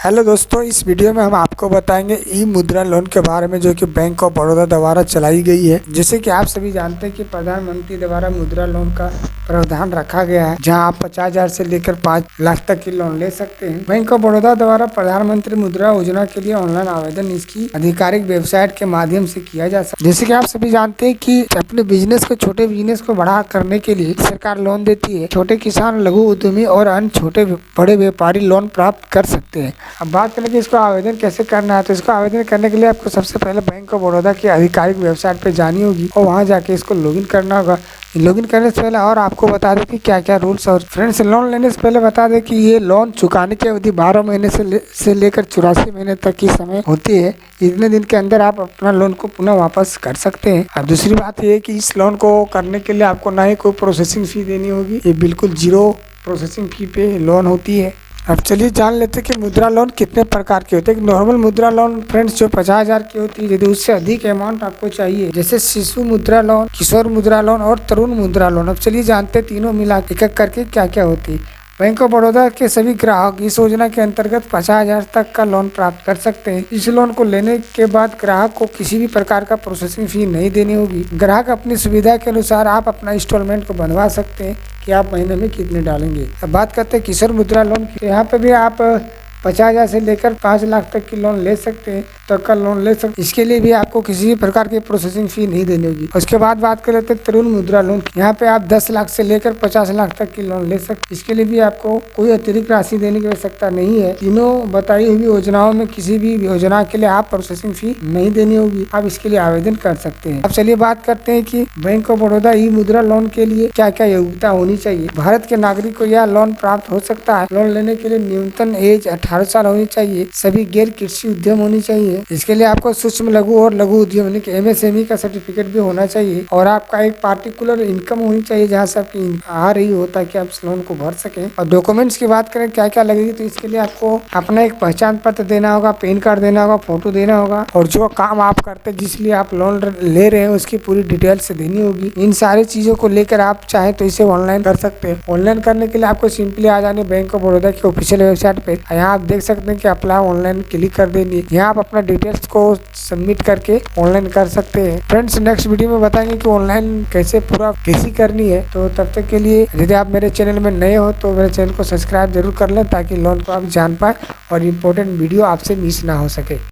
Hello दोस्तों, इस video में हम आपको बताएंगे ई मुद्रा लोन के बारे में, जो कि बैंक ऑफ बड़ौदा द्वारा चलाई गई है। जैसे कि आप सभी जानते हैं कि प्रधानमंत्री द्वारा मुद्रा लोन का प्रावधान रखा गया है, जहां आप 50,000 से लेकर 5 लाख तक की लोन ले सकते हैं। बैंक ऑफ बड़ौदा द्वारा प्रधानमंत्री मुद्रा योजना के लिए ऑनलाइन आवेदन इसकी आधिकारिक वेबसाइट के माध्यम से किया जा सकता है। जैसे कि आप सभी जानते हैं कि अपने बिजनेस को, छोटे बिजनेस को बढ़ा करने के लिए सरकार लोन देती है। छोटे किसान, लघु उद्यमी और अन्य छोटे बड़े व्यापारी लोन प्राप्त कर सकते हैं। अब बात करें कि इसको आवेदन कैसे करना है, तो इसको आवेदन करने के लिए आपको सबसे पहले बैंक ऑफ बड़ौदा की आधिकारिक वेबसाइट पे जानी होगी और वहां जाके इसको लॉगिन करना होगा। लॉगिन करने से पहले और आपको बता दें कि क्या क्या रूल्स और फ्रेंड्स, लोन लेने से पहले बता दें कि ये लोन चुकाने की अवधि 12 महीने से लेकर 84 महीने तक की समय होती है। इतने दिन के अंदर आप अपना लोन को पुनः वापस कर सकते हैं। अब दूसरी बात ये है कि इस लोन को करने के लिए आपको ना ही कोई प्रोसेसिंग फी देनी होगी, ये बिल्कुल 0 प्रोसेसिंग फी पे लोन होती है। अब चलिए जान लेते हैं कि मुद्रा लोन कितने प्रकार के होते हैं। नॉर्मल मुद्रा लोन फ्रेंड्स जो 50,000 की होती है, यदि उससे अधिक अमाउंट आपको चाहिए, जैसे शिशु मुद्रा लोन, किशोर मुद्रा लोन और तरुण मुद्रा लोन। अब चलिए जानते हैं तीनों मिला एक एक करके क्या क्या होती है। बैंक ऑफ बड़ौदा के सभी ग्राहक इस योजना के अंतर्गत 50,000 तक का लोन प्राप्त कर सकते हैं। इस लोन को लेने के बाद ग्राहक को किसी भी प्रकार का प्रोसेसिंग फी नहीं देनी होगी। ग्राहक अपनी सुविधा के अनुसार आप अपना इंस्टॉलमेंट को बनवा सकते हैं कि आप महीने में कितने डालेंगे। अब बात करते हैं किशोर मुद्रा लोन की। यहाँ पे भी आप 50,000 से लेकर 5 लाख तक की लोन ले सकते हैं, तक का लोन ले सकते। इसके लिए भी आपको किसी भी प्रकार की प्रोसेसिंग फी नहीं देनी होगी। उसके बाद बात कर लेते हैं तरुण मुद्रा लोन की। यहाँ पे आप 10 लाख से लेकर 50 लाख तक की लोन ले सकते। इसके लिए भी आपको कोई अतिरिक्त राशि देने की आवश्यकता नहीं है। तीनों बताई हुई योजनाओं में किसी भी योजना के लिए आप प्रोसेसिंग फी नहीं देनी होगी, आप इसके लिए आवेदन कर सकते हैं। अब चलिए बात करते हैं कि बैंक ऑफ बड़ौदा ई मुद्रा लोन के लिए क्या क्या योग्यता होनी चाहिए। भारत के नागरिक को यह लोन प्राप्त हो सकता है। लोन लेने के लिए न्यूनतम एज 18 साल होनी चाहिए। सभी गैर कृषि उद्यम होनी चाहिए। इसके लिए आपको सूक्ष्म लघु और लघु उद्यम यानी कि MSME का सर्टिफिकेट भी होना चाहिए और आपका एक पार्टिकुलर इनकम होनी चाहिए जहाँ से आपकी आ रही हो, ताकि आप इस लोन को भर सकें। और डॉक्यूमेंट्स की बात करें क्या क्या लगेगी, तो इसके लिए आपको अपना एक पहचान पत्र देना होगा, पैन कार्ड देना होगा, फोटो देना होगा और जो काम आप करते हैं, जिसलिए आप लोन ले रहे हैं, उसकी पूरी डिटेल से देनी होगी। इन सारी चीजों को लेकर आप चाहे तो इसे ऑनलाइन कर सकते हैं। ऑनलाइन करने के लिए आपको सिंपली आ जाने बैंक ऑफ बड़ौदा की ऑफिशियल वेबसाइट पे। यहाँ आप देख सकते हैं कि अप्लाई ऑनलाइन क्लिक कर देंगे। यहाँ आप अपना डिटेल्स को सबमिट करके ऑनलाइन कर सकते हैं। फ्रेंड्स, नेक्स्ट वीडियो में बताएंगे कि ऑनलाइन कैसे पूरा कैसी करनी है। तो तब तक के लिए यदि आप मेरे चैनल में नए हो तो मेरे चैनल को सब्सक्राइब जरूर कर लें, ताकि लोन को आप जान पाए और इम्पोर्टेंट वीडियो आपसे मिस ना हो सके।